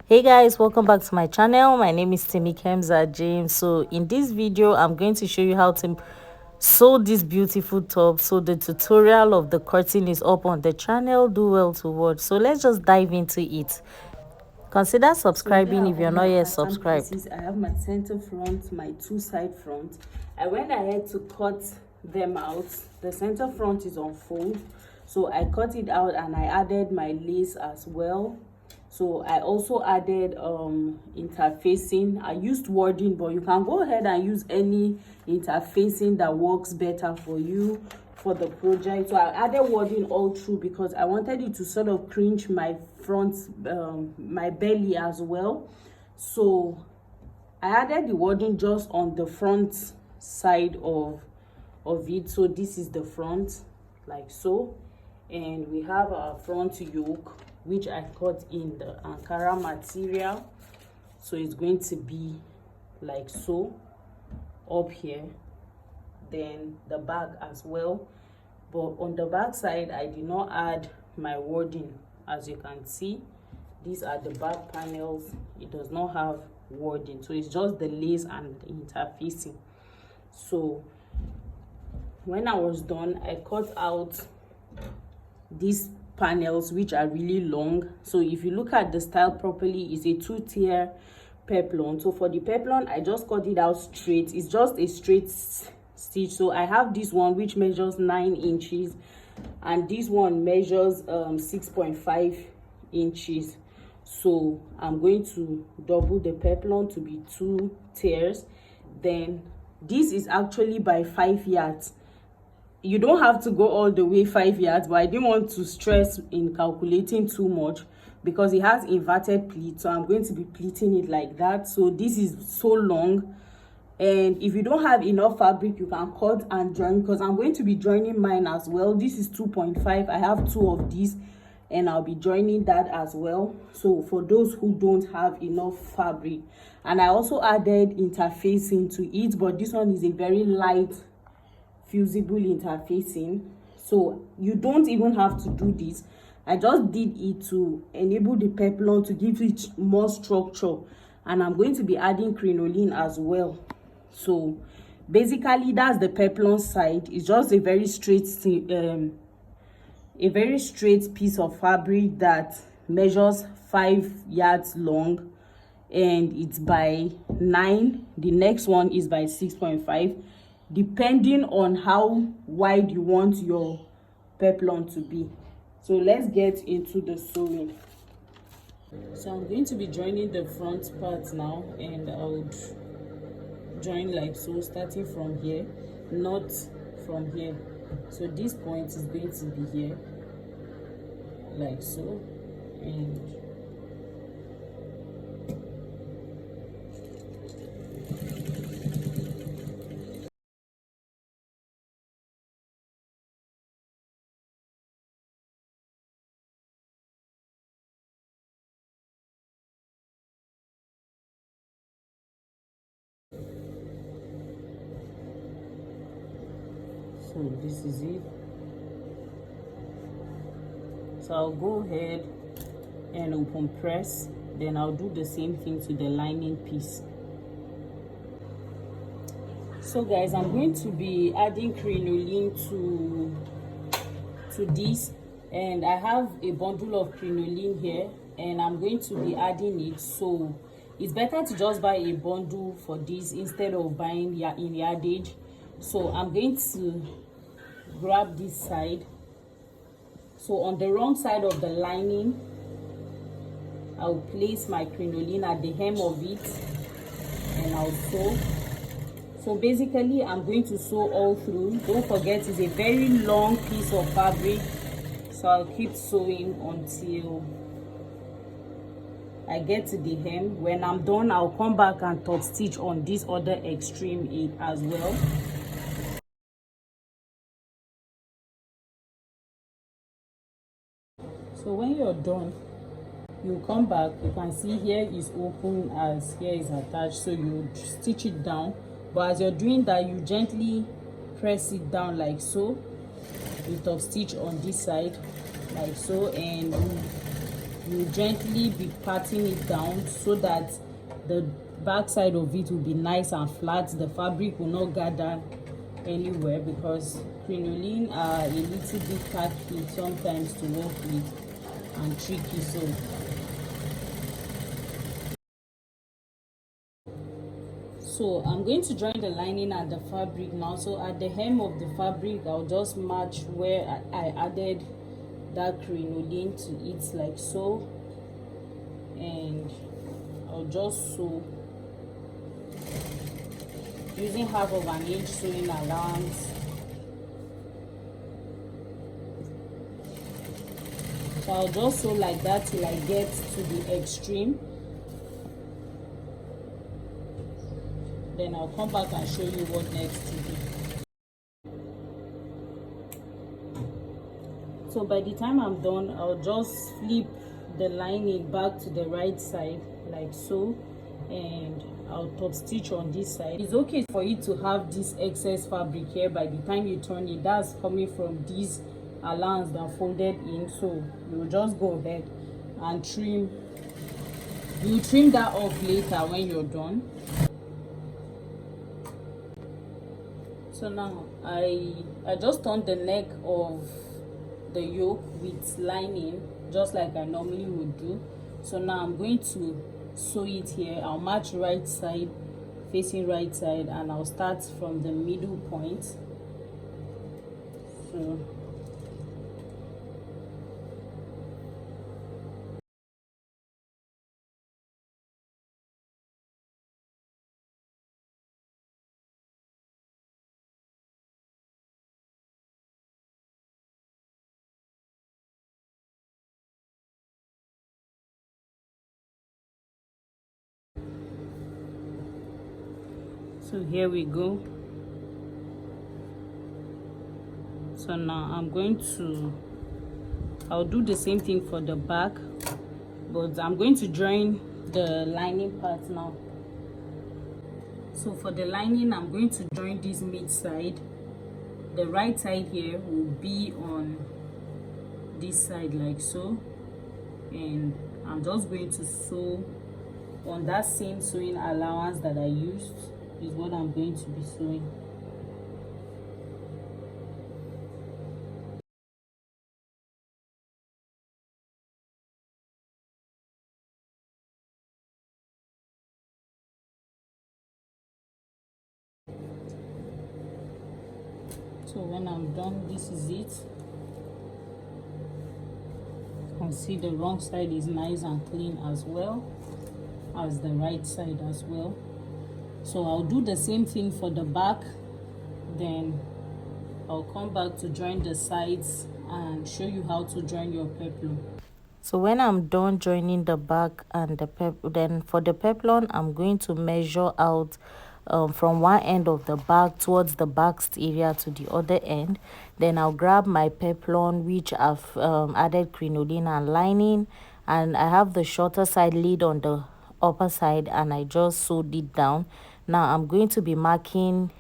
Hey guys, welcome back to my channel. My name is Timmy Kemza James. So in this video I'm going to show you how to sew this beautiful top. So the tutorial of the curtain is up on the channel. Do well to watch. So let's just dive into it. Consider subscribing if you're not yet subscribed. I have my center front, my two side front. I went ahead to cut them out. The center front is on fold, so I cut it out and I added my lace as well. So I also added interfacing. I used wording, but you can go ahead and use any interfacing that works better for you for the project. So I added wording all through because I wanted it to sort of cringe my front, my belly as well. So I added the wording just on the front side of it. So this is the front, like so, and we have our front yoke, which I cut in the Ankara material. So it's going to be like so up here, then the back as well. But on the back side I did not add my wording. As you can see, these are the back panels. It does not have wording, so it's just the lace and the interfacing. So when I was done, I cut out these panels, which are really long. So if you look at the style properly, it's a 2-tier peplum. So for the peplum, I just cut it out straight. It's just a straight stitch. So I have this one which measures 9 inches and this one measures 6.5 inches. So I'm going to double the peplum to be 2 tiers. Then this is actually by 5 yards. You don't have to go all the way 5 yards, but I didn't want to stress in calculating too much because it has inverted pleat, so I'm going to be pleating it like that. So this is so long, and if you don't have enough fabric, you can cut and join, because I'm going to be joining mine as well. This is 2.5. I have 2 of these and I'll be joining that as well. So for those who don't have enough fabric, and I also added interfacing to it, but this one is a very light fusible interfacing, so you don't even have to do this. I just did it to enable the peplum to give it more structure, and I'm going to be adding crinoline as well. So basically that's the peplum side. It's just a very straight piece of fabric that measures 5 yards long and it's by 9. The next one is by 6.5, depending on how wide you want your peplum to be. So let's get into the sewing. So I'm going to be joining the front part now, and I would join like so, starting from here, not from here. So this point is going to be here, like so, and so this is it. So I'll go ahead and open press, then I'll do the same thing to the lining piece. So guys, I'm going to be adding crinoline to this, and I have a bundle of crinoline here and I'm going to be adding it. So it's better to just buy a bundle for this instead of buying in yardage. So I'm going to grab this side. So on the wrong side of the lining, I'll place my crinoline at the hem of it and I'll sew. So basically I'm going to sew all through. Don't forget, it's a very long piece of fabric, so I'll keep sewing until I get to the hem. When I'm done, I'll come back and top stitch on this other extreme as well. So when you're done, you come back. You can see here is open as here is attached, so you stitch it down. But as you're doing that, you gently press it down like so. You top stitch on this side like so, and you gently be patting it down so that the back side of it will be nice and flat. The fabric will not gather anywhere, because crinoline are a little bit tacky sometimes to work with and tricky. So I'm going to join the lining and the fabric now. So at the hem of the fabric, I'll just match where I added that crinoline to it, like so, and I'll just sew using half of an inch sewing allowance. So I'll just sew like that till I get to the extreme. Then I'll come back and show you what next to do. So by the time I'm done, I'll just flip the lining back to the right side, like so, and I'll top stitch on this side. It's okay for you to have this excess fabric here by the time you turn it. That's coming from this allowance that folded in, so you'll just go ahead and trim. You trim that off later when you're done. So now I just turned the neck of the yoke with lining just like I normally would do. So now I'm going to sew it here. I'll match right side facing right side, and I'll start from the middle point. So here we go. So now I'll do the same thing for the back, but I'm going to join the lining part now. So for the lining, I'm going to join this mid side. The right side here will be on this side, like so, and I'm just going to sew on that same sewing allowance that I used is what I'm going to be sewing. So when I'm done, this is it. You can see the wrong side is nice and clean as well as the right side as well. So I'll do the same thing for the back, then I'll come back to join the sides and show you how to join your peplum. So when I'm done joining the back and then for the peplum, I'm going to measure out from one end of the back towards the back area to the other end. Then I'll grab my peplum, which I've added crinoline and lining, and I have the shorter side lead on the upper side, and I just sewed it down. Now I'm going to be marking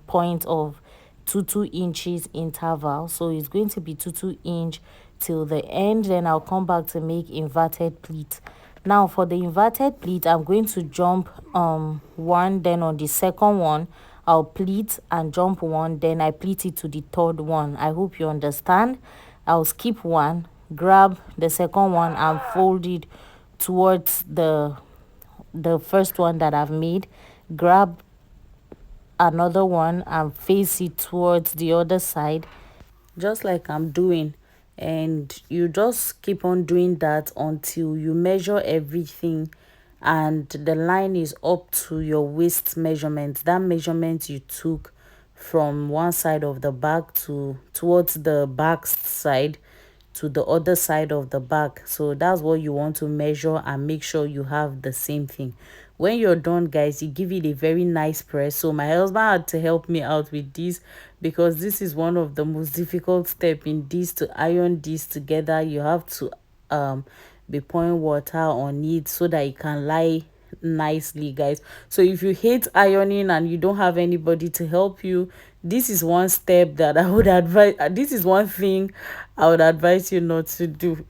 point of 2 inches interval, so it's going to be 2 inch till the end. Then I'll come back to make inverted pleat. Now for the inverted pleat, I'm going to jump one, then on the second one I'll pleat and jump one, then I pleat it to the third one. I hope you understand. I'll skip one, grab the second one and fold it towards the first one that I've made, grab another one and face it towards the other side, just like I'm doing. And you just keep on doing that until you measure everything and the line is up to your waist measurement, that measurement you took from one side of the back to towards the back side to the other side of the back. So that's what you want to measure and make sure you have the same thing. When you're done, guys, you give it a very nice press. So my husband had to help me out with this, because this is one of the most difficult step in this. To iron this together, you have to be pouring water on it so that it can lie nicely, guys. So if you hate ironing and you don't have anybody to help you, this is one step that I would advise. This is one thing I would advise you not to do.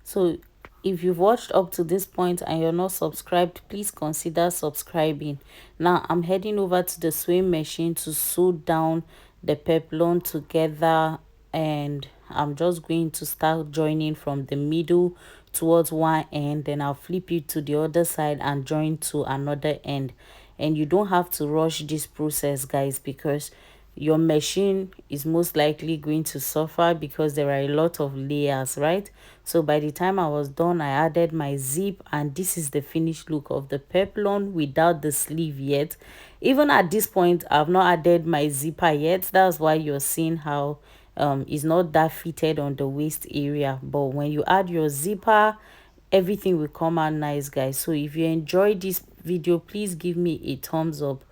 So If you've watched up to this point and you're not subscribed, please consider subscribing. Now I'm heading over to the sewing machine to sew down the peplum together, and I'm just going to start joining from the middle towards one end, then I'll flip it to the other side and join to another end. And you don't have to rush this process, guys, because your machine is most likely going to suffer because there are a lot of layers, right? So by the time I was done, I added my zip, and this is the finished look of the peplum without the sleeve yet. Even at this point, I've not added my zipper yet. That's why you're seeing how it's not that fitted on the waist area. But when you add your zipper, everything will come out nice, guys. So if you enjoyed this video, please give me a thumbs up.